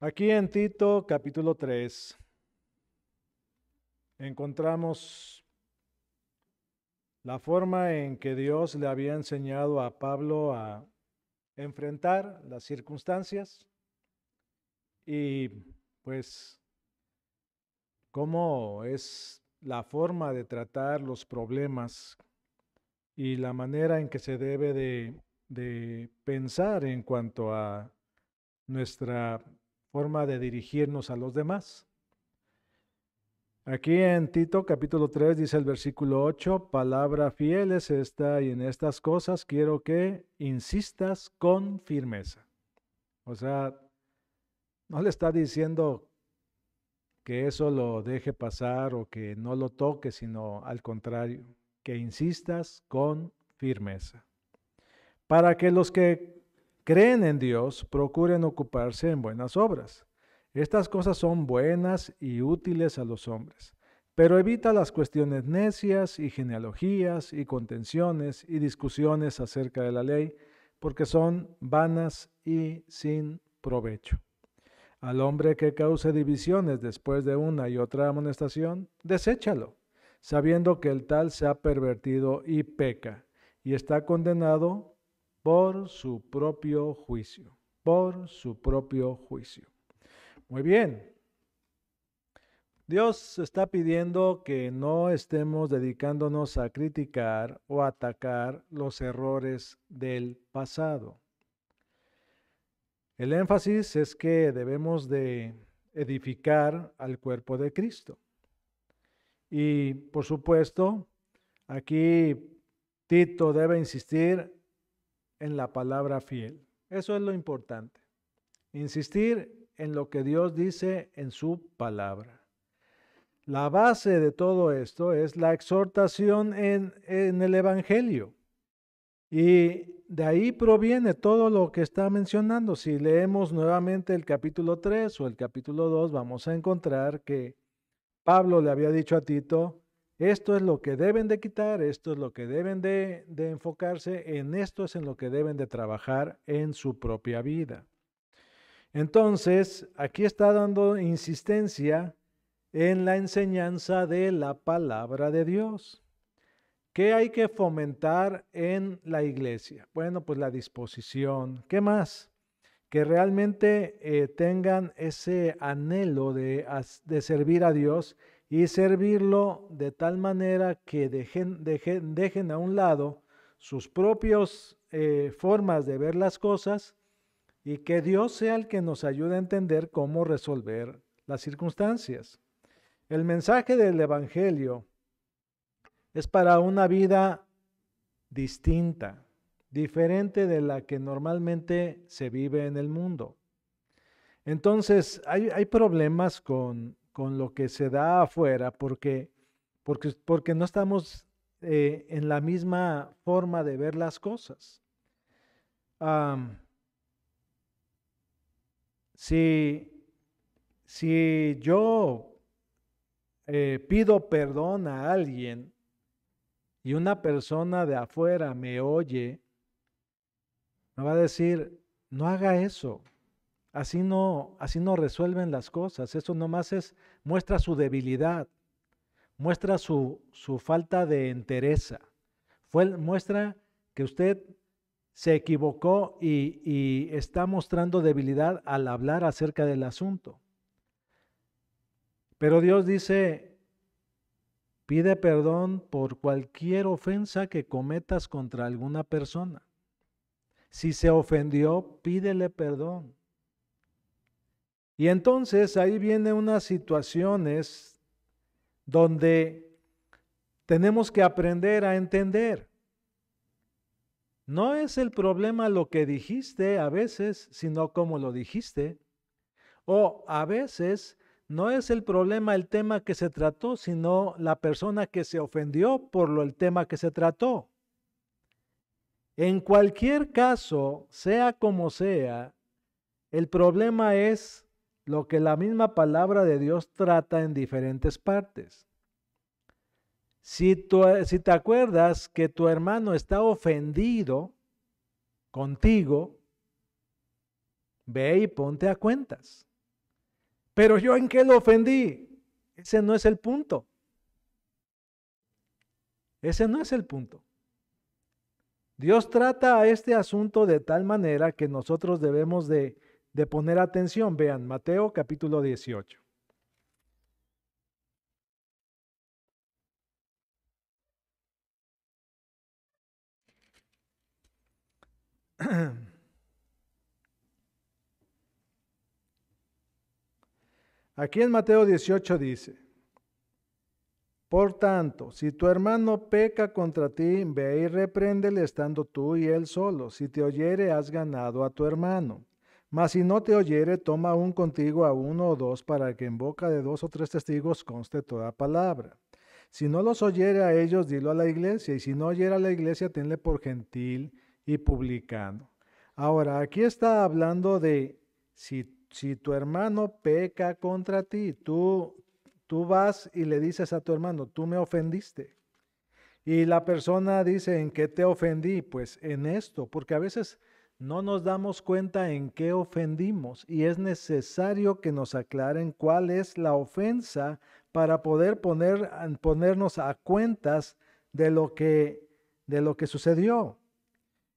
Aquí en Tito capítulo 3 encontramos la forma en que Dios le había enseñado a Pablo a enfrentar las circunstancias y pues cómo es la forma de tratar los problemas y la manera en que se debe de pensar en cuanto a nuestra forma de dirigirnos a los demás. Aquí en Tito capítulo 3 dice el versículo 8, palabra fiel es esta y en estas cosas quiero que insistas con firmeza. O sea, no le está diciendo que eso lo deje pasar o que no lo toque, sino al contrario, que insistas con firmeza. Para que los que creen en Dios procuren ocuparse en buenas obras. Estas cosas son buenas y útiles a los hombres, pero evita las cuestiones necias y genealogías y contenciones y discusiones acerca de la ley, porque son vanas y sin provecho. Al hombre que cause divisiones después de una y otra amonestación, deséchalo, sabiendo que el tal se ha pervertido y peca, y está condenado por su propio juicio, por su propio juicio. Muy bien. Dios está pidiendo que no estemos dedicándonos a criticar o atacar los errores del pasado. El énfasis es que debemos de edificar al cuerpo de Cristo. Y por supuesto, aquí Tito debe insistir en la palabra fiel. Eso es lo importante. Insistir en lo que Dios dice en su palabra. La base de todo esto es la exhortación en el Evangelio. Y de ahí proviene todo lo que está mencionando. Si leemos nuevamente el capítulo 3 o el capítulo 2, vamos a encontrar que Pablo le había dicho a Tito, esto es lo que deben de quitar, esto es lo que deben de enfocarse, en esto es en lo que deben de trabajar en su propia vida. Entonces, aquí está dando insistencia en la enseñanza de la palabra de Dios. ¿Qué hay que fomentar en la iglesia? Bueno, pues la disposición. ¿Qué más? Que realmente tengan ese anhelo de servir a Dios y servirlo de tal manera que dejen a un lado sus propias formas de ver las cosas y que Dios sea el que nos ayude a entender cómo resolver las circunstancias. El mensaje del Evangelio es para una vida distinta, diferente de la que normalmente se vive en el mundo. Entonces, hay problemas con lo que se da afuera porque no estamos en la misma forma de ver las cosas. Si, si yo pido perdón a alguien y una persona de afuera me oye, me va a decir, no haga eso. Así no resuelven las cosas. Eso nomás muestra su debilidad, muestra su falta de entereza. Muestra que usted se equivocó y está mostrando debilidad al hablar acerca del asunto. Pero Dios dice, pide perdón por cualquier ofensa que cometas contra alguna persona. Si se ofendió, pídele perdón. Y entonces ahí vienen unas situaciones donde tenemos que aprender a entender. No es el problema lo que dijiste a veces, sino cómo lo dijiste. O a veces no es el problema el tema que se trató, sino la persona que se ofendió por el tema que se trató. En cualquier caso, sea como sea, el problema es lo que la misma palabra de Dios trata en diferentes partes. Si te acuerdas que tu hermano está ofendido contigo, ve y ponte a cuentas. Pero yo ¿en qué lo ofendí? Ese no es el punto. Ese no es el punto. Dios trata a este asunto de tal manera que nosotros debemos de poner atención. Vean, Mateo capítulo 18. Aquí en Mateo 18 dice, por tanto, si tu hermano peca contra ti, ve y repréndele estando tú y él solo. Si te oyere, has ganado a tu hermano. Mas si no te oyere, toma aún contigo a uno o dos, para que en boca de 2 o 3 testigos conste toda palabra. Si no los oyere a ellos, dilo a la iglesia, y si no oyere a la iglesia, tenle por gentil y publicano. Ahora, aquí está hablando de si tu hermano peca contra ti, tú vas y le dices a tu hermano, tú me ofendiste. Y la persona dice, ¿en qué te ofendí? Pues en esto, porque a veces no nos damos cuenta en qué ofendimos y es necesario que nos aclaren cuál es la ofensa para poder ponernos a cuentas de lo que sucedió.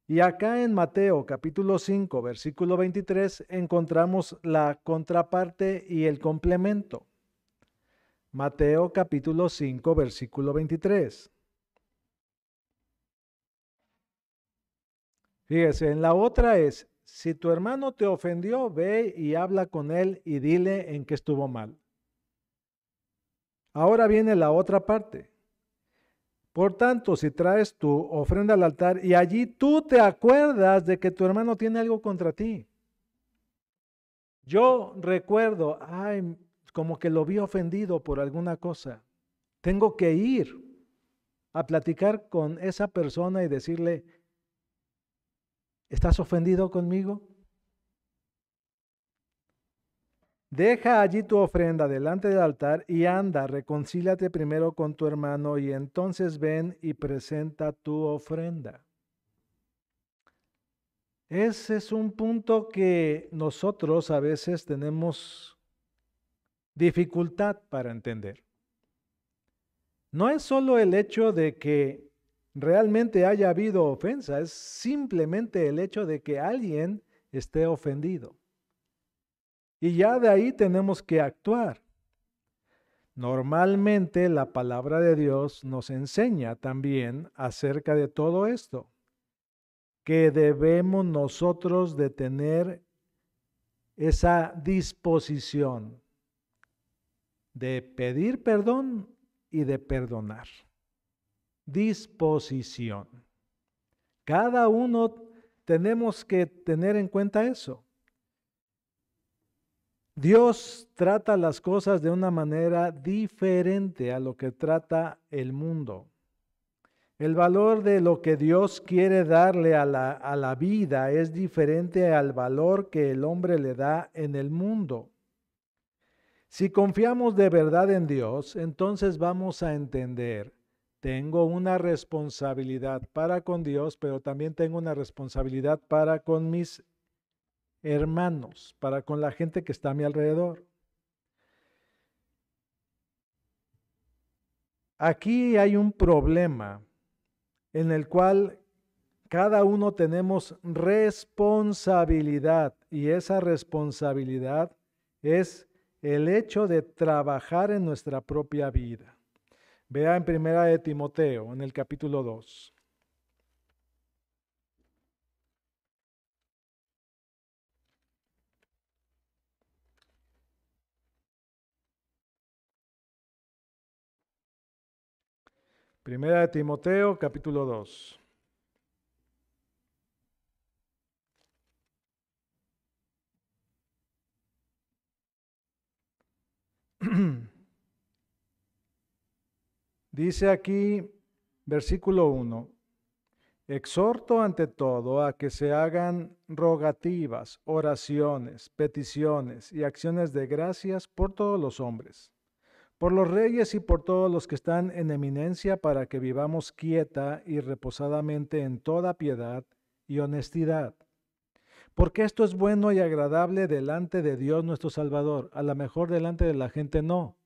Y acá en Mateo capítulo 5, versículo 23, encontramos la contraparte y el complemento. Mateo capítulo 5, versículo 23. Fíjese, en la otra es, si tu hermano te ofendió, ve y habla con él y dile en qué estuvo mal. Ahora viene la otra parte. Por tanto, si traes tu ofrenda al altar y allí tú te acuerdas de que tu hermano tiene algo contra ti. Yo recuerdo, ay, como que lo vi ofendido por alguna cosa. Tengo que ir a platicar con esa persona y decirle, ¿estás ofendido conmigo? Deja allí tu ofrenda delante del altar y anda, reconcíliate primero con tu hermano y entonces ven y presenta tu ofrenda. Ese es un punto que nosotros a veces tenemos dificultad para entender. No es solo el hecho de que realmente haya habido ofensa, es simplemente el hecho de que alguien esté ofendido. Y ya de ahí tenemos que actuar. Normalmente la palabra de Dios nos enseña también acerca de todo esto, que debemos nosotros de tener esa disposición de pedir perdón y de perdonar. Disposición. Cada uno tenemos que tener en cuenta eso. Dios trata las cosas de una manera diferente a lo que trata el mundo. El valor de lo que Dios quiere darle a la vida es diferente al valor que el hombre le da en el mundo. Si confiamos de verdad en Dios, entonces vamos a entender, tengo una responsabilidad para con Dios, pero también tengo una responsabilidad para con mis hermanos, para con la gente que está a mi alrededor. Aquí hay un problema en el cual cada uno tenemos responsabilidad y esa responsabilidad es el hecho de trabajar en nuestra propia vida. Vea en Primera de Timoteo, en el capítulo 2. Primera de Timoteo, capítulo 2. Dice aquí, versículo 1, exhorto ante todo a que se hagan rogativas, oraciones, peticiones y acciones de gracias por todos los hombres, por los reyes y por todos los que están en eminencia, para que vivamos quieta y reposadamente en toda piedad y honestidad. Porque esto es bueno y agradable delante de Dios nuestro Salvador. A lo mejor delante de la gente no,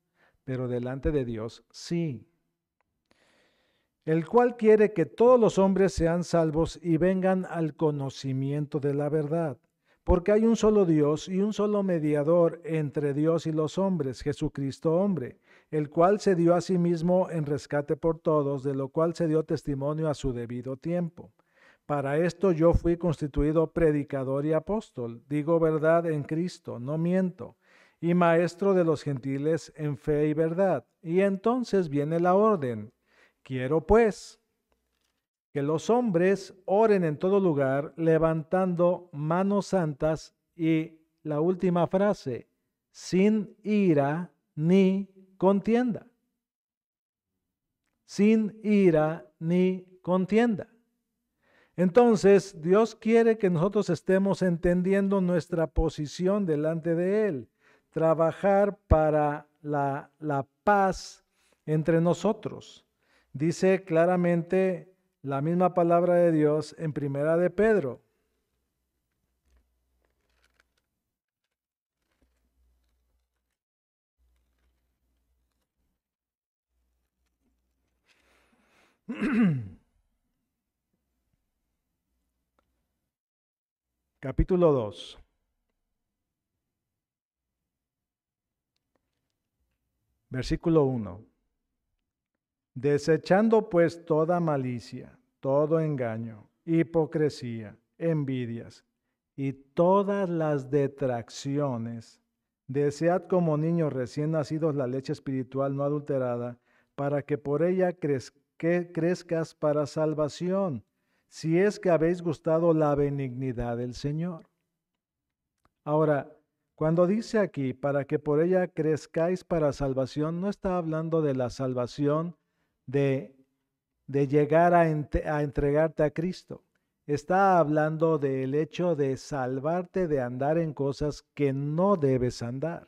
pero delante de Dios sí. El cual quiere que todos los hombres sean salvos y vengan al conocimiento de la verdad. Porque hay un solo Dios y un solo mediador entre Dios y los hombres, Jesucristo hombre, el cual se dio a sí mismo en rescate por todos, de lo cual se dio testimonio a su debido tiempo. Para esto yo fui constituido predicador y apóstol, digo verdad en Cristo, no miento, y maestro de los gentiles en fe y verdad. Y entonces viene la orden. Quiero pues que los hombres oren en todo lugar, levantando manos santas, y la última frase, sin ira ni contienda. Sin ira ni contienda. Entonces, Dios quiere que nosotros estemos entendiendo nuestra posición delante de Él, trabajar para la paz entre nosotros. Dice claramente la misma palabra de Dios en Primera de Pedro. Capítulo 2. Versículo 1. Desechando pues toda malicia, todo engaño, hipocresía, envidias y todas las detracciones, desead como niños recién nacidos la leche espiritual no adulterada, para que por ella crezcas para salvación, si es que habéis gustado la benignidad del Señor. Ahora, cuando dice aquí, para que por ella crezcáis para salvación, no está hablando de la salvación de llegar a entregarte a Cristo. Está hablando del hecho de salvarte de andar en cosas que no debes andar.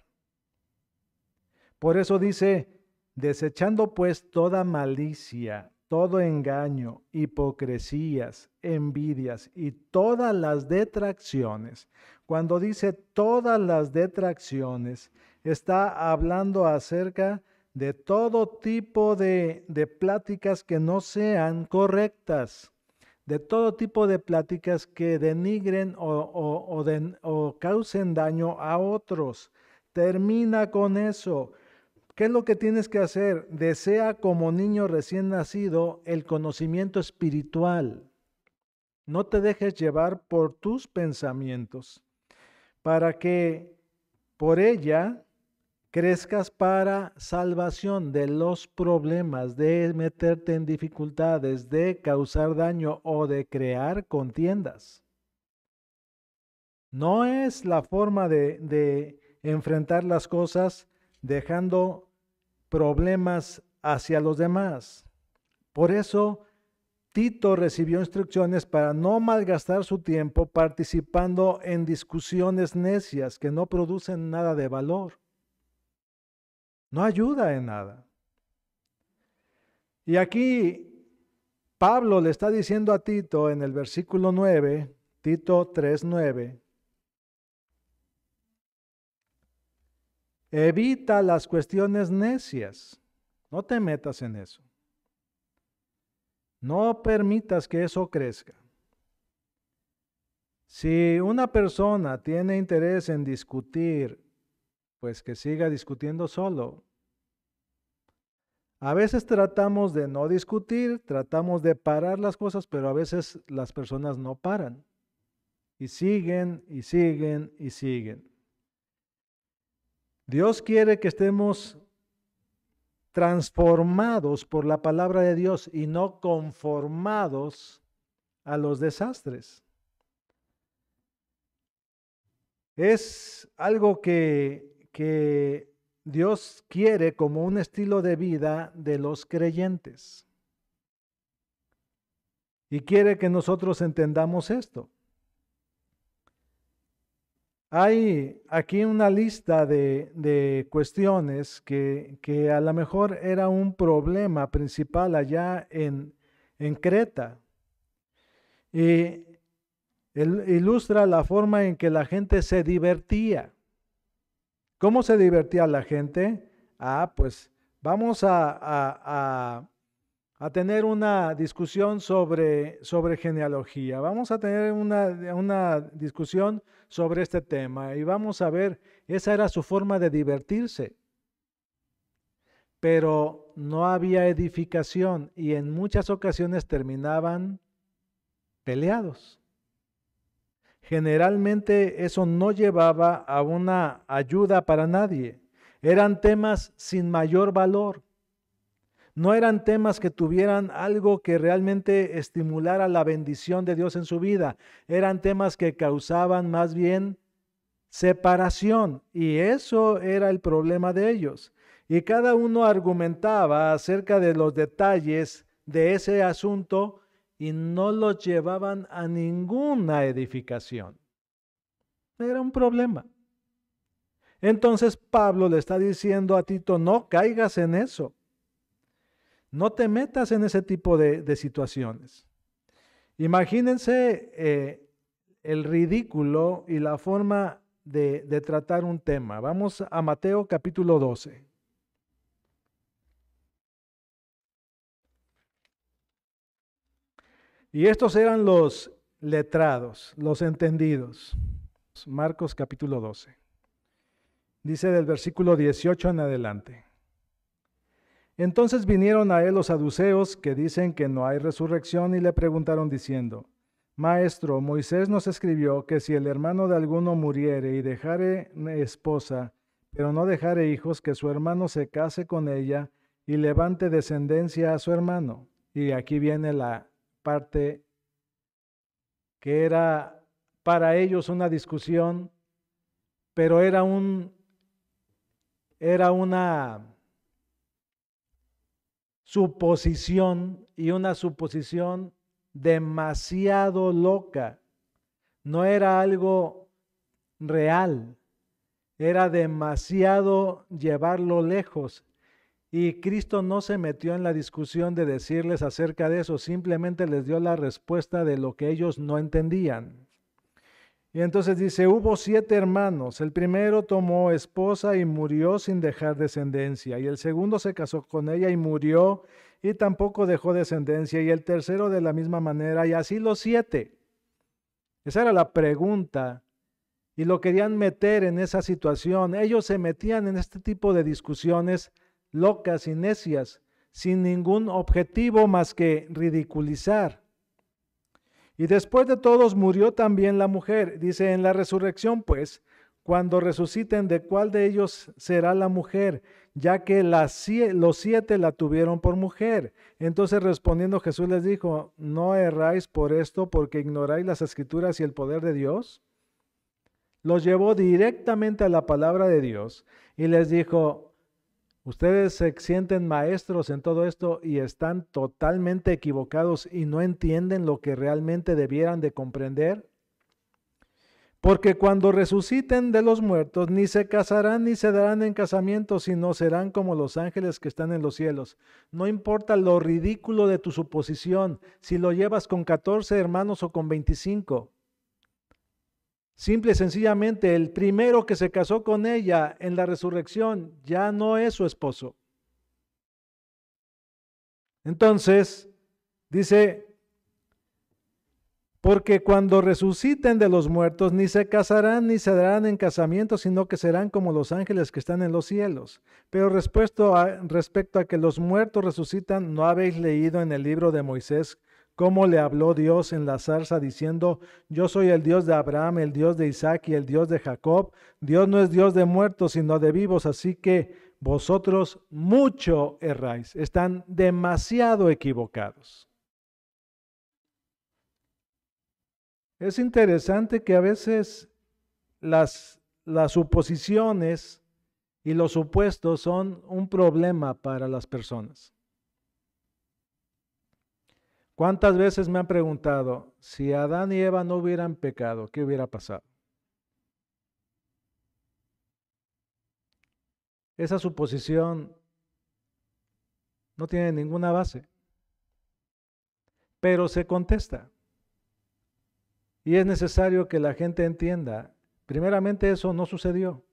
Por eso dice, desechando pues toda malicia, todo engaño, hipocresías, envidias y todas las detracciones. Cuando dice todas las detracciones, está hablando acerca de todo tipo de pláticas que no sean correctas, de todo tipo de pláticas que denigren o causen daño a otros. Termina con eso. ¿Qué es lo que tienes que hacer? Desea como niño recién nacido el conocimiento espiritual. No te dejes llevar por tus pensamientos, para que por ella crezcas para salvación de los problemas, de meterte en dificultades, de causar daño o de crear contiendas. No es la forma de enfrentar las cosas dejando problemas hacia los demás. Por eso Tito recibió instrucciones para no malgastar su tiempo participando en discusiones necias que no producen nada de valor. No ayuda en nada. Y aquí Pablo le está diciendo a Tito en el versículo 9, Tito 3:9, evita las cuestiones necias. No te metas en eso. No permitas que eso crezca. Si una persona tiene interés en discutir, pues que siga discutiendo solo. A veces tratamos de no discutir, tratamos de parar las cosas, pero a veces las personas no paran. Y siguen, y siguen, y siguen. Dios quiere que estemos transformados por la palabra de Dios y no conformados a los desastres. Es algo que Dios quiere como un estilo de vida de los creyentes. Y quiere que nosotros entendamos esto. Hay aquí una lista de cuestiones que a lo mejor era un problema principal allá en Creta. Y ilustra la forma en que la gente se divertía. ¿Cómo se divertía la gente? Pues vamos a tener una discusión sobre genealogía. Vamos a tener una discusión sobre este tema y vamos a ver, esa era su forma de divertirse. Pero no había edificación y en muchas ocasiones terminaban peleados. Generalmente eso no llevaba a una ayuda para nadie. Eran temas sin mayor valor. No eran temas que tuvieran algo que realmente estimulara la bendición de Dios en su vida. Eran temas que causaban más bien separación. Y eso era el problema de ellos. Y cada uno argumentaba acerca de los detalles de ese asunto y no los llevaban a ninguna edificación. Era un problema. Entonces Pablo le está diciendo a Tito, no caigas en eso. No te metas en ese tipo de situaciones. Imagínense el ridículo y la forma de tratar un tema. Vamos a Mateo capítulo 12. Y estos eran los letrados, los entendidos. Marcos capítulo 12. Dice del versículo 18 en adelante. Entonces vinieron a él los saduceos que dicen que no hay resurrección y le preguntaron diciendo, Maestro, Moisés nos escribió que si el hermano de alguno muriere y dejare esposa, pero no dejare hijos, que su hermano se case con ella y levante descendencia a su hermano. Y aquí viene la parte que era para ellos una discusión, pero era una suposición y una suposición demasiado loca. No era algo real, era demasiado llevarlo lejos. Y Cristo no se metió en la discusión de decirles acerca de eso, simplemente les dio la respuesta de lo que ellos no entendían. Y entonces dice, hubo 7 hermanos, el primero tomó esposa y murió sin dejar descendencia, y el segundo se casó con ella y murió y tampoco dejó descendencia, y el tercero de la misma manera, y así los 7. Esa era la pregunta, y lo querían meter en esa situación. Ellos se metían en este tipo de discusiones locas y necias, sin ningún objetivo más que ridiculizar. Y después de todos murió también la mujer. Dice, en la resurrección, pues, cuando resuciten, ¿de cuál de ellos será la mujer? Ya que los 7 la tuvieron por mujer. Entonces respondiendo Jesús les dijo, ¿no erráis por esto porque ignoráis las escrituras y el poder de Dios? Los llevó directamente a la palabra de Dios y les dijo, ustedes se sienten maestros en todo esto y están totalmente equivocados y no entienden lo que realmente debieran de comprender. Porque cuando resuciten de los muertos, ni se casarán ni se darán en casamiento, sino serán como los ángeles que están en los cielos. No importa lo ridículo de tu suposición, si lo llevas con 14 hermanos o con 25. Simple y sencillamente, el primero que se casó con ella en la resurrección ya no es su esposo. Entonces, dice, porque cuando resuciten de los muertos, ni se casarán ni se darán en casamiento, sino que serán como los ángeles que están en los cielos. Pero respecto a que los muertos resucitan, ¿no habéis leído en el libro de Moisés cómo le habló Dios en la zarza diciendo, yo soy el Dios de Abraham, el Dios de Isaac y el Dios de Jacob? Dios no es Dios de muertos, sino de vivos, así que vosotros mucho erráis. Están demasiado equivocados. Es interesante que a veces las suposiciones y los supuestos son un problema para las personas. ¿Cuántas veces me han preguntado, si Adán y Eva no hubieran pecado, qué hubiera pasado? Esa suposición no tiene ninguna base, pero se contesta. Y es necesario que la gente entienda, primeramente eso no sucedió.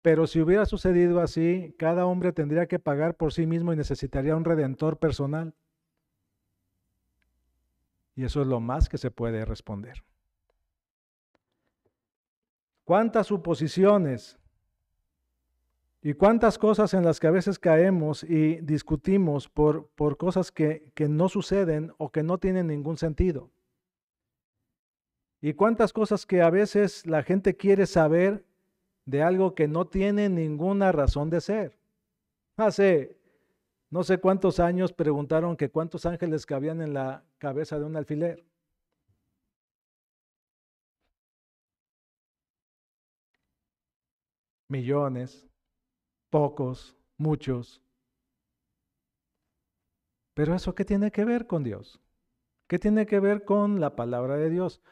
Pero si hubiera sucedido así, cada hombre tendría que pagar por sí mismo y necesitaría un redentor personal. Y eso es lo más que se puede responder. ¿Cuántas suposiciones y cuántas cosas en las que a veces caemos y discutimos por cosas que no suceden o que no tienen ningún sentido? ¿Y cuántas cosas que a veces la gente quiere saber de algo que no tiene ninguna razón de ser? Hace no sé cuántos años preguntaron que cuántos ángeles cabían en la cabeza de un alfiler. Millones, pocos, muchos. Pero ¿eso qué tiene que ver con Dios? ¿Qué tiene que ver con la palabra de Dios?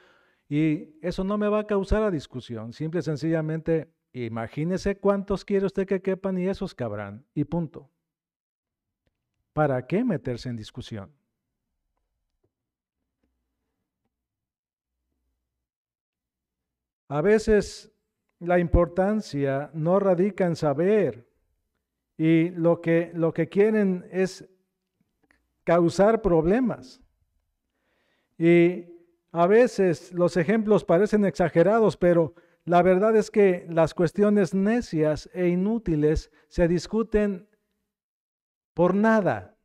Y eso no me va a causar a discusión. Simple y sencillamente, imagínese cuántos quiere usted que quepan y esos cabrán. Y punto. ¿Para qué meterse en discusión? A veces la importancia no radica en saber y lo que quieren es causar problemas. Y a veces los ejemplos parecen exagerados, pero la verdad es que las cuestiones necias e inútiles se discuten por nada.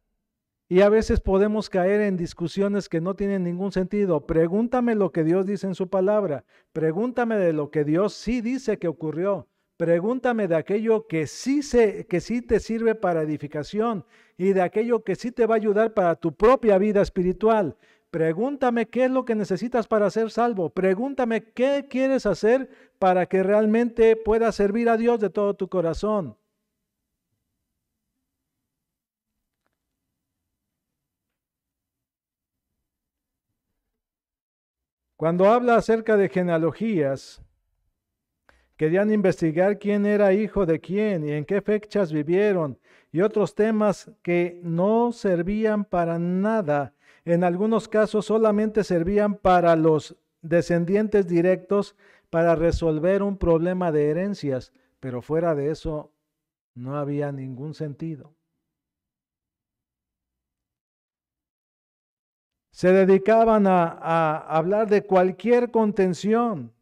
Y a veces podemos caer en discusiones que no tienen ningún sentido. Pregúntame lo que Dios dice en su palabra. Pregúntame de lo que Dios sí dice que ocurrió. Pregúntame de aquello que sí te sirve para edificación y de aquello que sí te va a ayudar para tu propia vida espiritual. Pregúntame qué es lo que necesitas para ser salvo. Pregúntame qué quieres hacer para que realmente puedas servir a Dios de todo tu corazón. Cuando habla acerca de genealogías, querían investigar quién era hijo de quién y en qué fechas vivieron y otros temas que no servían para nada. En algunos casos solamente servían para los descendientes directos para resolver un problema de herencias, pero fuera de eso no había ningún sentido. Se dedicaban a hablar de cualquier contención.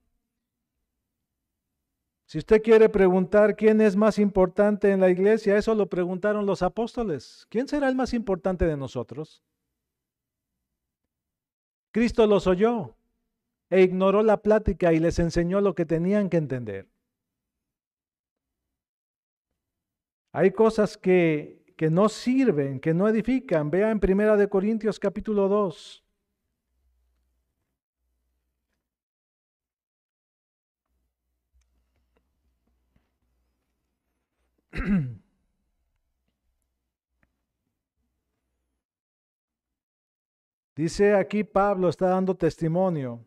Si usted quiere preguntar quién es más importante en la iglesia, eso lo preguntaron los apóstoles. ¿Quién será el más importante de nosotros? Cristo los oyó e ignoró la plática y les enseñó lo que tenían que entender. Hay cosas que no sirven, que no edifican. Vea en 1 Corintios capítulo 2. Dice aquí Pablo está dando testimonio.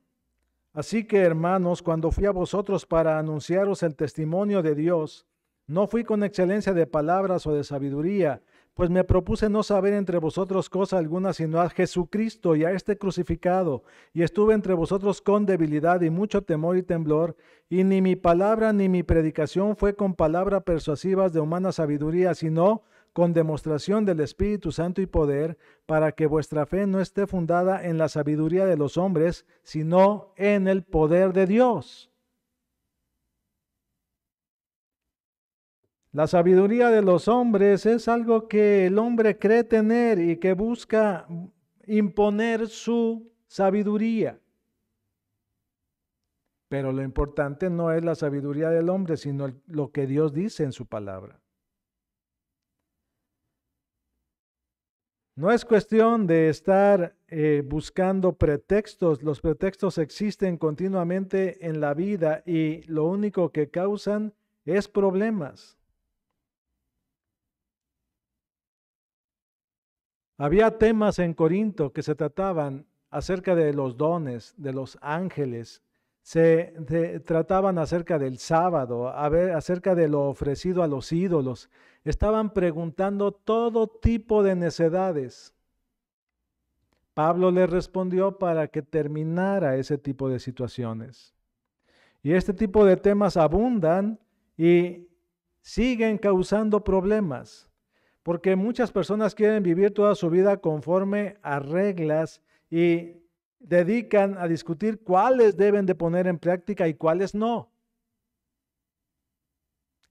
Así que, hermanos, cuando fui a vosotros para anunciaros el testimonio de Dios, no fui con excelencia de palabras o de sabiduría, pues me propuse no saber entre vosotros cosa alguna sino a Jesucristo y a este crucificado, y estuve entre vosotros con debilidad y mucho temor y temblor, y ni mi palabra ni mi predicación fue con palabras persuasivas de humana sabiduría, sino con demostración del Espíritu Santo y poder, para que vuestra fe no esté fundada en la sabiduría de los hombres, sino en el poder de Dios. La sabiduría de los hombres es algo que el hombre cree tener y que busca imponer su sabiduría. Pero lo importante no es la sabiduría del hombre, sino lo que Dios dice en su palabra. No es cuestión de estar buscando pretextos. Los pretextos existen continuamente en la vida y lo único que causan es problemas. Había temas en Corinto que se trataban acerca de los dones, de los ángeles, trataban acerca del sábado, acerca de lo ofrecido a los ídolos. Estaban preguntando todo tipo de necedades. Pablo le respondió para que terminara ese tipo de situaciones. Y este tipo de temas abundan y siguen causando problemas, porque muchas personas quieren vivir toda su vida conforme a reglas y dedican a discutir cuáles deben de poner en práctica y cuáles no.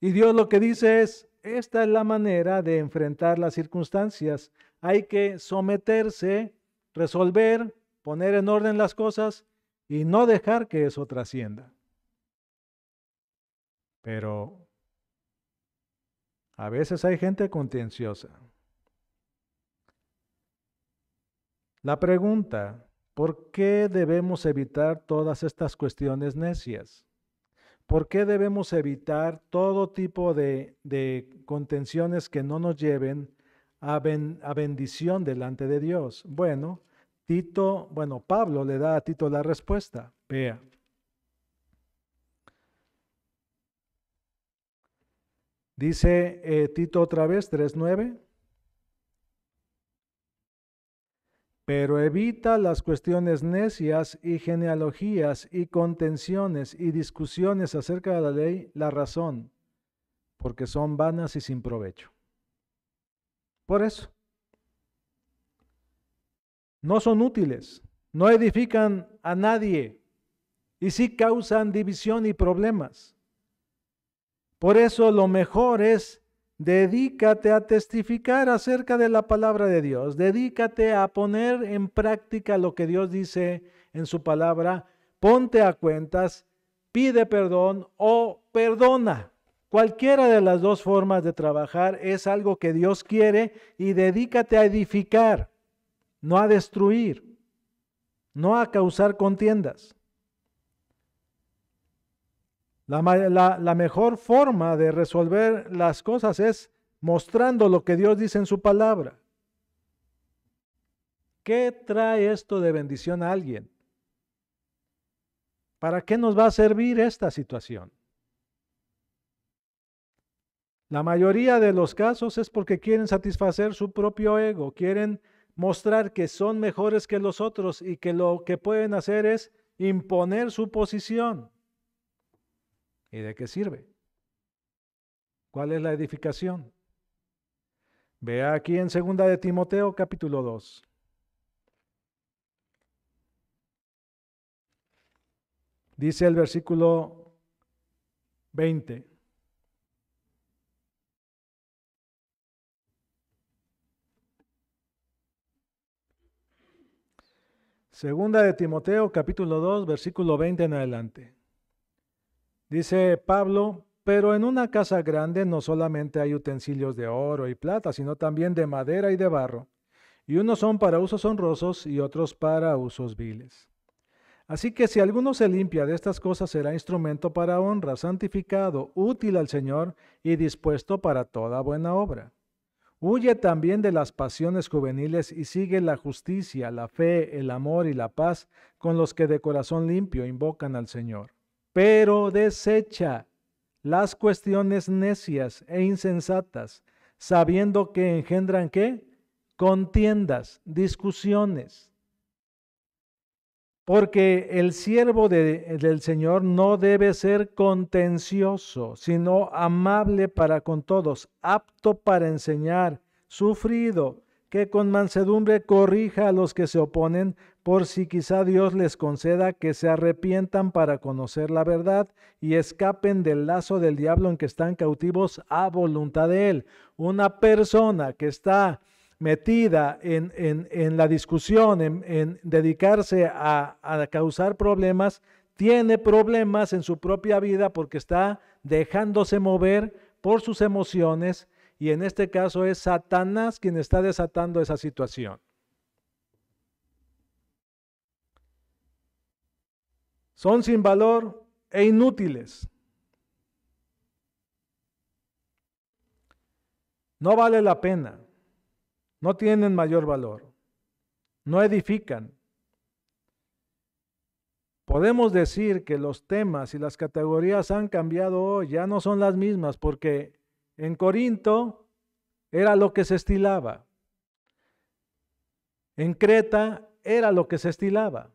Y Dios lo que dice es, esta es la manera de enfrentar las circunstancias. Hay que someterse, resolver, poner en orden las cosas y no dejar que eso trascienda. Pero a veces hay gente contenciosa. La pregunta, ¿por qué debemos evitar todas estas cuestiones necias? ¿Por qué debemos evitar todo tipo de contenciones que no nos lleven a bendición delante de Dios? Bueno, Pablo le da a Tito la respuesta. Vea. Dice Tito otra vez, 3:9. Pero evita las cuestiones necias y genealogías y contenciones y discusiones acerca de la ley, la razón, porque son vanas y sin provecho. Por eso, no son útiles, no edifican a nadie y sí causan división y problemas. Por eso lo mejor es dedícate a testificar acerca de la palabra de Dios. Dedícate a poner en práctica lo que Dios dice en su palabra. Ponte a cuentas, pide perdón o perdona. Cualquiera de las dos formas de trabajar es algo que Dios quiere y dedícate a edificar, no a destruir, no a causar contiendas. La mejor forma de resolver las cosas es mostrando lo que Dios dice en su palabra. ¿Qué trae esto de bendición a alguien? ¿Para qué nos va a servir esta situación? La mayoría de los casos es porque quieren satisfacer su propio ego, quieren mostrar que son mejores que los otros y que lo que pueden hacer es imponer su posición. ¿Y de qué sirve? ¿Cuál es la edificación? Vea aquí en 2 de Timoteo capítulo 2. Dice el versículo 20. Segunda de Timoteo capítulo 2, versículo 20 en adelante. Dice Pablo, pero en una casa grande no solamente hay utensilios de oro y plata, sino también de madera y de barro, y unos son para usos honrosos y otros para usos viles. Así que si alguno se limpia de estas cosas, será instrumento para honra, santificado, útil al Señor y dispuesto para toda buena obra. Huye también de las pasiones juveniles y sigue la justicia, la fe, el amor y la paz con los que de corazón limpio invocan al Señor. Pero desecha las cuestiones necias e insensatas, sabiendo que engendran ¿qué? Contiendas, discusiones. Porque el siervo del Señor no debe ser contencioso, sino amable para con todos, apto para enseñar, sufrido, que con mansedumbre corrija a los que se oponen, por si quizá Dios les conceda que se arrepientan para conocer la verdad y escapen del lazo del diablo en que están cautivos a voluntad de él. Una persona que está metida en la discusión, en dedicarse a causar problemas, tiene problemas en su propia vida porque está dejándose mover por sus emociones y en este caso es Satanás quien está desatando esa situación. Son sin valor e inútiles. No vale la pena. No tienen mayor valor. No edifican. Podemos decir que los temas y las categorías han cambiado hoy, ya no son las mismas, porque en Corinto era lo que se estilaba. En Creta era lo que se estilaba.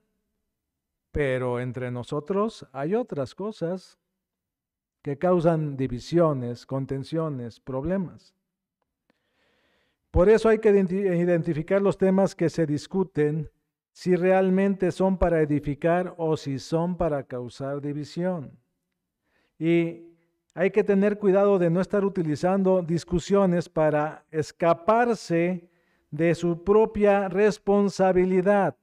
Pero entre nosotros hay otras cosas que causan divisiones, contenciones, problemas. Por eso hay que identificar los temas que se discuten, si realmente son para edificar o si son para causar división. Y hay que tener cuidado de no estar utilizando discusiones para escaparse de su propia responsabilidad.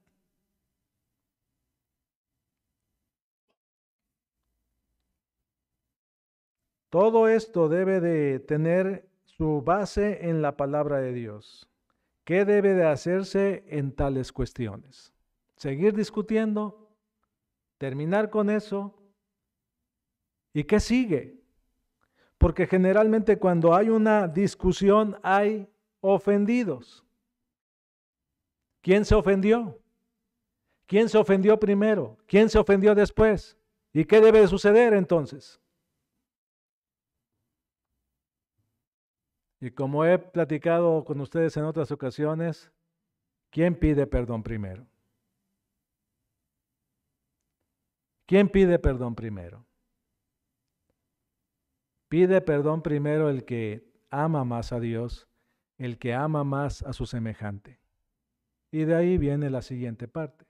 Todo esto debe de tener su base en la palabra de Dios. ¿Qué debe de hacerse en tales cuestiones? ¿Seguir discutiendo? ¿Terminar con eso? ¿Y qué sigue? Porque generalmente cuando hay una discusión hay ofendidos. ¿Quién se ofendió? ¿Quién se ofendió primero? ¿Quién se ofendió después? ¿Y qué debe de suceder entonces? Y como he platicado con ustedes en otras ocasiones, ¿quién pide perdón primero? ¿Quién pide perdón primero? Pide perdón primero el que ama más a Dios, el que ama más a su semejante. Y de ahí viene la siguiente parte.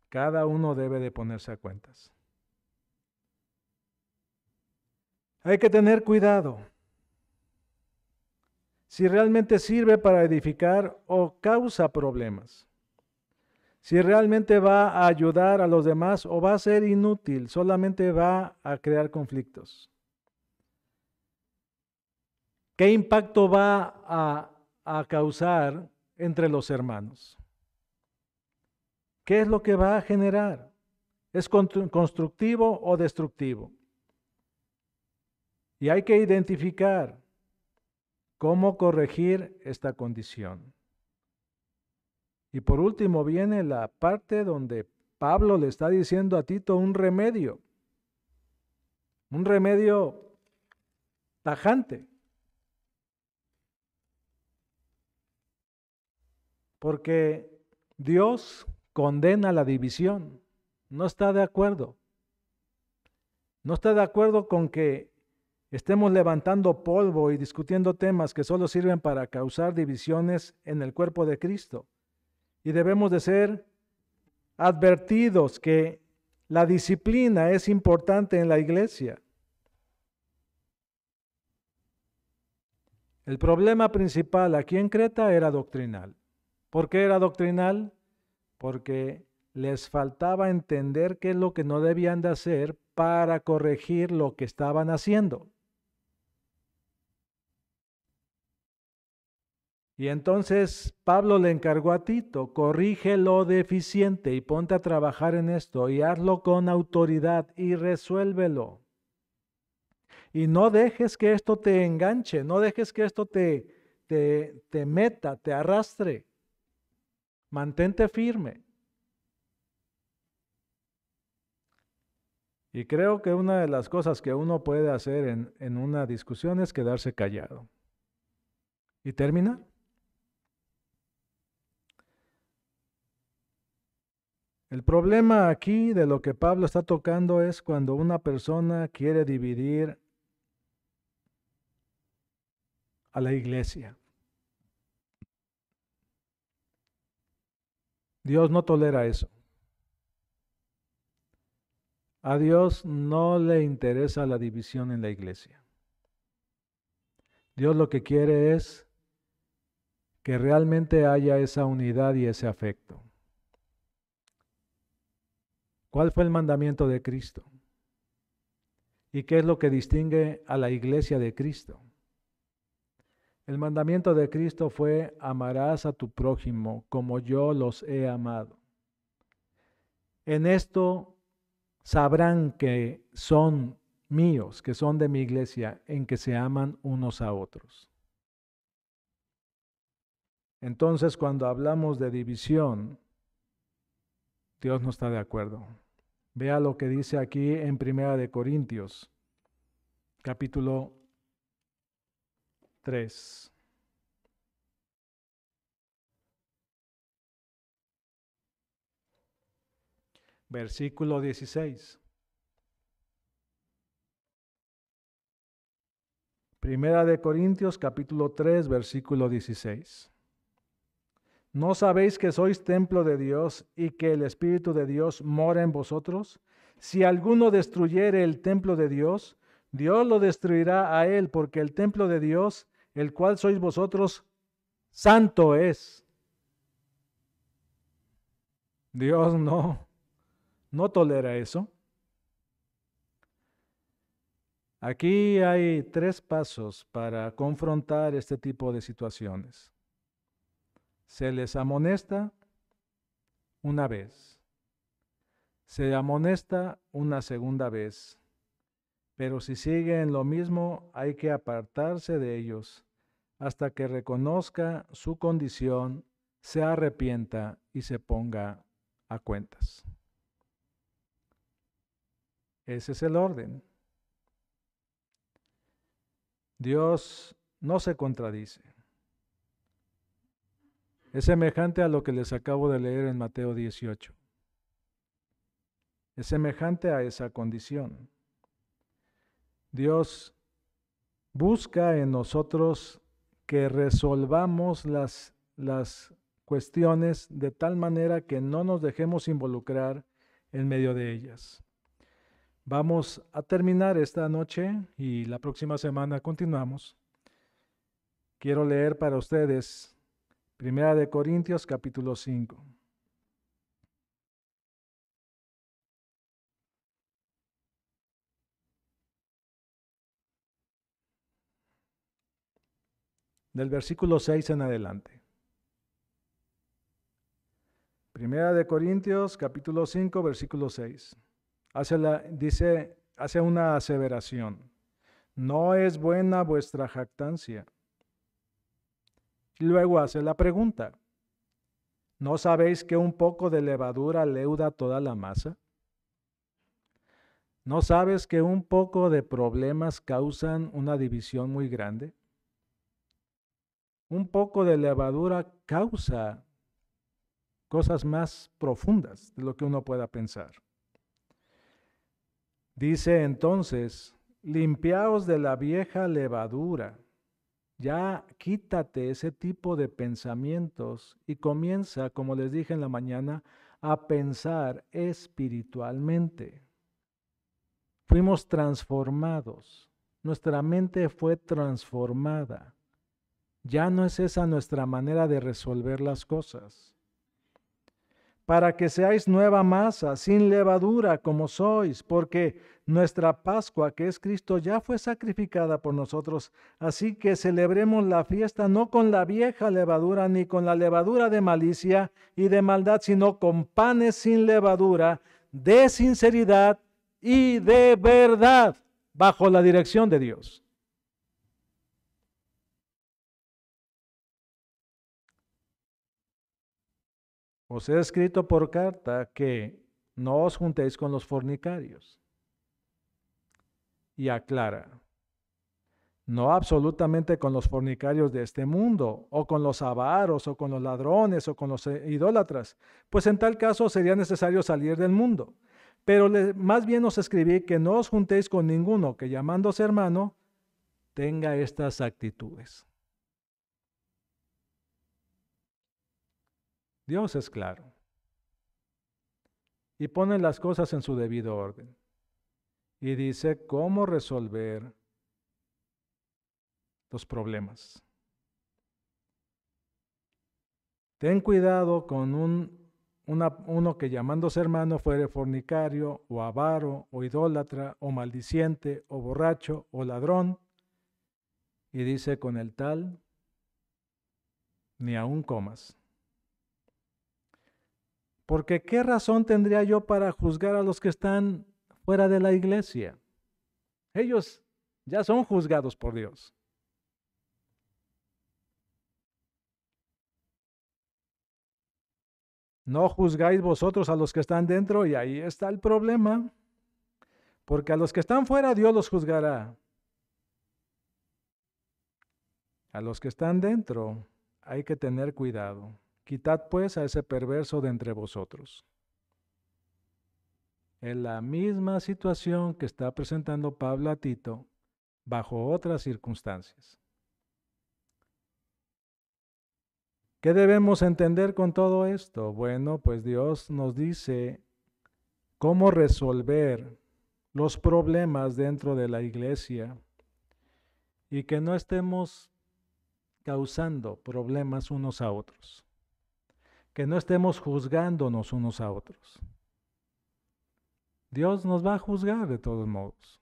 Cada uno debe de ponerse a cuentas. Hay que tener cuidado. Si realmente sirve para edificar o causa problemas. Si realmente va a ayudar a los demás o va a ser inútil, solamente va a crear conflictos. ¿Qué impacto va a causar entre los hermanos? ¿Qué es lo que va a generar? ¿Es constructivo o destructivo? Y hay que identificar cómo corregir esta condición. Y por último viene la parte donde Pablo le está diciendo a Tito un remedio tajante. Porque Dios condena la división, no está de acuerdo. No está de acuerdo con que estemos levantando polvo y discutiendo temas que solo sirven para causar divisiones en el cuerpo de Cristo. Y debemos de ser advertidos que la disciplina es importante en la iglesia. El problema principal aquí en Creta era doctrinal. ¿Por qué era doctrinal? Porque les faltaba entender qué es lo que no debían de hacer para corregir lo que estaban haciendo. Y entonces Pablo le encargó a Tito, corrige lo deficiente y ponte a trabajar en esto y hazlo con autoridad y resuélvelo. Y no dejes que esto te enganche, no dejes que esto te meta, te arrastre. Mantente firme. Y creo que una de las cosas que uno puede hacer en una discusión es quedarse callado. ¿Y terminar? El problema aquí de lo que Pablo está tocando es cuando una persona quiere dividir a la iglesia. Dios no tolera eso. A Dios no le interesa la división en la iglesia. Dios lo que quiere es que realmente haya esa unidad y ese afecto. ¿Cuál fue el mandamiento de Cristo? ¿Y qué es lo que distingue a la iglesia de Cristo? El mandamiento de Cristo fue: amarás a tu prójimo como yo los he amado. En esto sabrán que son míos, que son de mi iglesia, en que se aman unos a otros. Entonces, cuando hablamos de división, Dios no está de acuerdo. Vea lo que dice aquí en 1 Corintios, capítulo 3. Versículo 16. Primera de Corintios, capítulo 3, versículo 16. ¿No sabéis que sois templo de Dios y que el Espíritu de Dios mora en vosotros? Si alguno destruyere el templo de Dios, Dios lo destruirá a él, porque el templo de Dios, el cual sois vosotros, santo es. Dios no tolera eso. Aquí hay 3 pasos para confrontar este tipo de situaciones. Se les amonesta una vez. Se amonesta una segunda vez. Pero si siguen lo mismo, hay que apartarse de ellos hasta que reconozca su condición, se arrepienta y se ponga a cuentas. Ese es el orden. Dios no se contradice. Es semejante a lo que les acabo de leer en Mateo 18. Es semejante a esa condición. Dios busca en nosotros que resolvamos las cuestiones de tal manera que no nos dejemos involucrar en medio de ellas. Vamos a terminar esta noche y la próxima semana continuamos. Quiero leer para ustedes Primera de Corintios capítulo 5. Del versículo 6 en adelante. Primera de Corintios capítulo 5 versículo 6. Hace una aseveración. No es buena vuestra jactancia. Y luego hace la pregunta. ¿No sabéis que un poco de levadura leuda toda la masa? ¿No sabes que un poco de problemas causan una división muy grande? Un poco de levadura causa cosas más profundas de lo que uno pueda pensar. Dice entonces, limpiaos de la vieja levadura. Ya quítate ese tipo de pensamientos y comienza, como les dije en la mañana, a pensar espiritualmente. Fuimos transformados. Nuestra mente fue transformada. Ya no es esa nuestra manera de resolver las cosas. Para que seáis nueva masa, sin levadura como sois, porque nuestra Pascua, que es Cristo, ya fue sacrificada por nosotros. Así que celebremos la fiesta no con la vieja levadura, ni con la levadura de malicia y de maldad, sino con panes sin levadura, de sinceridad y de verdad, bajo la dirección de Dios. Os he escrito por carta que no os juntéis con los fornicarios. Y aclara, no absolutamente con los fornicarios de este mundo, o con los avaros, o con los ladrones, o con los idólatras, pues en tal caso sería necesario salir del mundo. Pero más bien os escribí que no os juntéis con ninguno que llamándose hermano tenga estas actitudes. Dios es claro y pone las cosas en su debido orden y dice cómo resolver los problemas. Ten cuidado con uno que llamándose hermano fuere fornicario, o avaro, o idólatra, o maldiciente, o borracho, o ladrón. Y dice, con el tal, ni aun comas. Porque ¿qué razón tendría yo para juzgar a los que están fuera de la iglesia? Ellos ya son juzgados por Dios. No juzgáis vosotros a los que están dentro, y ahí está el problema. Porque a los que están fuera Dios los juzgará. A los que están dentro hay que tener cuidado. Quitad pues a ese perverso de entre vosotros. Es la misma situación que está presentando Pablo a Tito bajo otras circunstancias. ¿Qué debemos entender con todo esto? Bueno, pues Dios nos dice cómo resolver los problemas dentro de la iglesia y que no estemos causando problemas unos a otros, que no estemos juzgándonos unos a otros. Dios nos va a juzgar de todos modos.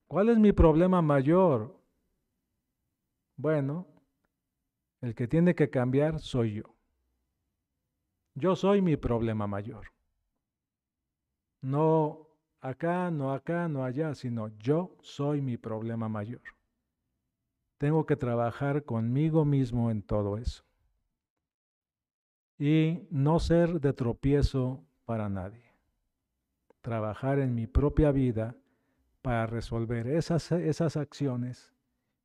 ¿Cuál es mi problema mayor? Bueno, el que tiene que cambiar soy yo. Yo soy mi problema mayor. No acá, no acá, no allá, sino yo soy mi problema mayor. Tengo que trabajar conmigo mismo en todo eso. Y no ser de tropiezo para nadie. Trabajar en mi propia vida para resolver esas acciones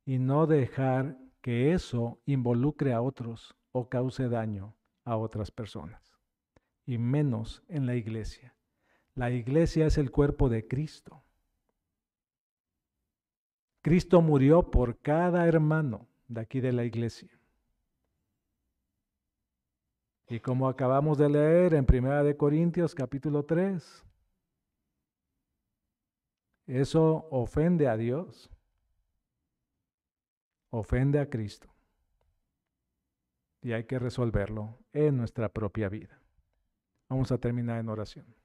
y no dejar que eso involucre a otros o cause daño a otras personas. Y menos en la iglesia. La iglesia es el cuerpo de Cristo. Cristo murió por cada hermano de aquí de la iglesia. Y como acabamos de leer en 1 Corintios capítulo 3, eso ofende a Dios, ofende a Cristo. Y hay que resolverlo en nuestra propia vida. Vamos a terminar en oración.